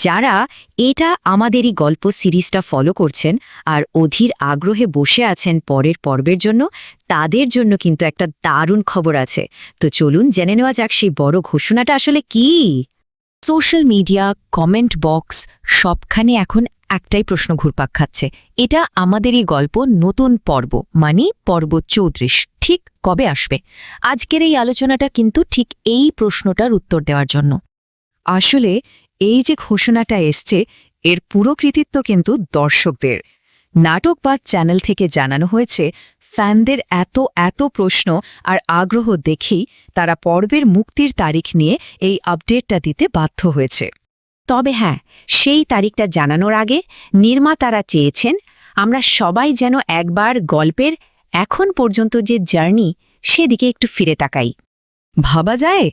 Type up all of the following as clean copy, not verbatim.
যারা এটা আমাদেরই গল্প সিরিজটা ফলো করছেন আর অধীর আগ্রহে বসে আছেন পরের পর্বের জন্য, তাদের জন্য কিন্তু একটা দারুণ খবর আছে। তো চলুন জেনে নেওয়া যাক সেই বড় ঘোষণাটা আসলে কি। সোশ্যাল মিডিয়া, কমেন্ট বক্স সবখানে এখন একটাই প্রশ্ন ঘুরপাক খাচ্ছে, এটা আমাদেরই গল্প নতুন পর্ব মানে পর্ব ৩৪ ঠিক কবে আসবে? আজকের এই আলোচনাটা কিন্তু ঠিক এই প্রশ্নটার উত্তর দেওয়ার জন্য। আসলে এই যে ঘোষণাটা এসছে, এর পুরো কৃতিত্ব কিন্তু দর্শকদের। নাটক বা চ্যানেল থেকে জানানো হয়েছে, ফ্যানদের এত প্রশ্ন আর আগ্রহ দেখেই তারা পর্বের মুক্তির তারিখ নিয়ে এই আপডেটটা দিতে বাধ্য হয়েছে। তবে হ্যাঁ, সেই তারিখটা জানানোর আগে নির্মাতারা চেয়েছেন আমরা সবাই যেন একবার গল্পের এখন পর্যন্ত যে জার্নি সেদিকে একটু ফিরে তাকাই। ভাবা যায়,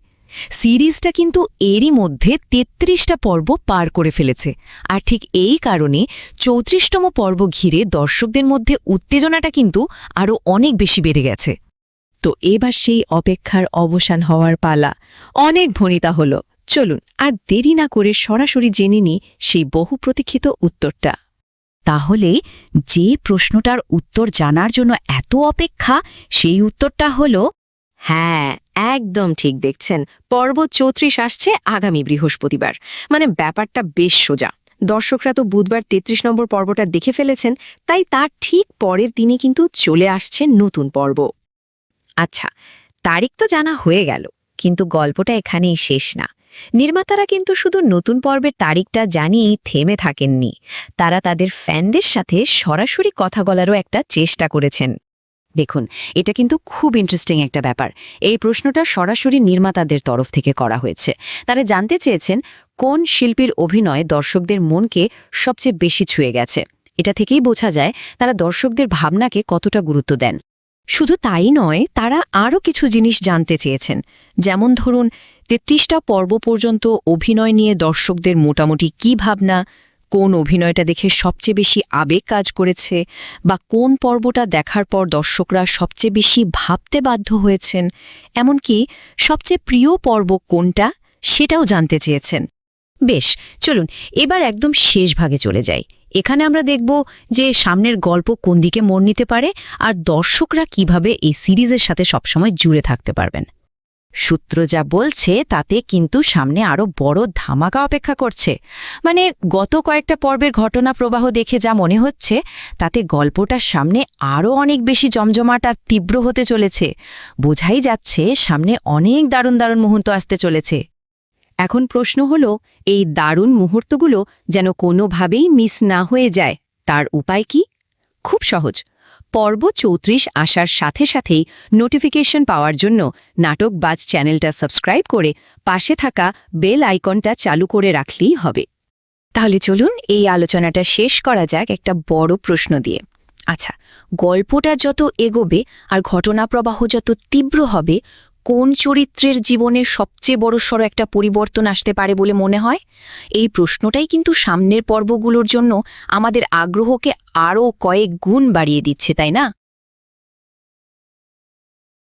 সিরিজটা কিন্তু এরই মধ্যে ৩৩টা পর্ব পার করে ফেলেছে, আর ঠিক এই কারণে ৩৪তম পর্ব ঘিরে দর্শকদের মধ্যে উত্তেজনাটা কিন্তু আরও অনেক বেশি বেড়ে গেছে। তো এবার সেই অপেক্ষার অবসান হওয়ার পালা। অনেক ভনিতা হলো, চলুন আর দেরি না করে সরাসরি জেনে নিই সেই বহু প্রতীক্ষিত উত্তরটা। তাহলে যে প্রশ্নটার উত্তর জানার জন্য এত অপেক্ষা, সেই উত্তরটা হলো হ্যাঁ, একদম ঠিক দেখছেন, পর্ব ৩৪ আসছে আগামী বৃহস্পতিবার। মানে ব্যাপারটা বেশ সোজা। দর্শকরা তো বুধবার ৩৩ নম্বর পর্বটা দেখে ফেলেছেন, তাই তার ঠিক পরের দিনে কিন্তু চলে আসছে নতুন পর্ব। আচ্ছা, তারিখ তো জানা হয়ে গেল, কিন্তু গল্পটা এখানেই শেষ না। নির্মাতারা কিন্তু শুধু নতুন পর্বের তারিখটা জানিয়েই থেমে থাকেননি, তারা তাদের ফ্যানদের সাথে সরাসরি কথা বলারও একটা চেষ্টা করেছেন। দেখুন, এটা কিন্তু খুব ইন্টারেস্টিং একটা ব্যাপার। এই প্রশ্নটা সরাসরি নির্মাতাদের তরফ থেকে করা হয়েছে। তারা জানতে চেয়েছেন কোন শিল্পীর অভিনয় দর্শকদের মনকে সবচেয়ে বেশি ছুঁয়ে গেছে। এটা থেকেই বোঝা যায় তারা দর্শকদের ভাবনাকে কতটা গুরুত্ব দেন। শুধু তাই নয়, তারা আরও কিছু জিনিস জানতে চেয়েছেন, যেমন ধরুন ৩৩টা পর্ব পর্যন্ত অভিনয় নিয়ে দর্শকদের মোটামুটি কী ভাবনা, কোন অভিনয়টা দেখে সবচেয়ে বেশি আবেগ কাজ করেছে, বা কোন পর্বটা দেখার পর দর্শকরা সবচেয়ে বেশি ভাবতে বাধ্য হয়েছেন, এমনকি সবচেয়ে প্রিয় পর্ব কোনটা সেটাও জানতে চেয়েছেন। বেশ, চলুন এবার একদম শেষ ভাগে চলে যাই। এখানে আমরা দেখব যে সামনের গল্প কোন দিকে মোড় নিতে পারে আর দর্শকরা কিভাবে এই সিরিজের সাথে সবসময় জুড়ে থাকতে পারবেন। সূত্র যা বলছে তাতে কিন্তু সামনে আরও বড় ধামাকা অপেক্ষা করছে। মানে গত কয়েকটা পর্বের ঘটনা প্রবাহ দেখে যা মনে হচ্ছে, তাতে গল্পটার সামনে আরও অনেক বেশি জমজমাট আর তীব্র হতে চলেছে। বোঝাই যাচ্ছে সামনে অনেক দারুণ দারুণ মুহূর্ত আসতে চলেছে। এখন প্রশ্ন হলো, এই দারুণ মুহূর্তগুলো যেন কোনোভাবেই মিস না হয়ে যায়, তার উপায় কি? খুব সহজ। পর্ব ৩৪ আসার সাথে সাথেই নোটিফিকেশন পাওয়ার জন্য নাটকবাজ চ্যানেলটা সাবস্ক্রাইব করে পাশে থাকা বেল আইকনটা চালু করে রাখলেই হবে। তাহলে চলুন এই আলোচনাটা শেষ করা যাক একটা বড় প্রশ্ন দিয়ে। আচ্ছা, গল্পটা যত এগোবে আর ঘটনাপ্রবাহ যত তীব্র হবে, কোন চরিত্রের জীবনে সবচেয়ে বড়সড় একটা পরিবর্তন আসতে পারে বলে মনে হয়? এই প্রশ্নটাই কিন্তু সামনের পর্বগুলোর জন্য আমাদের আগ্রহকে আরও কয়েক গুণ বাড়িয়ে দিচ্ছে, তাই না?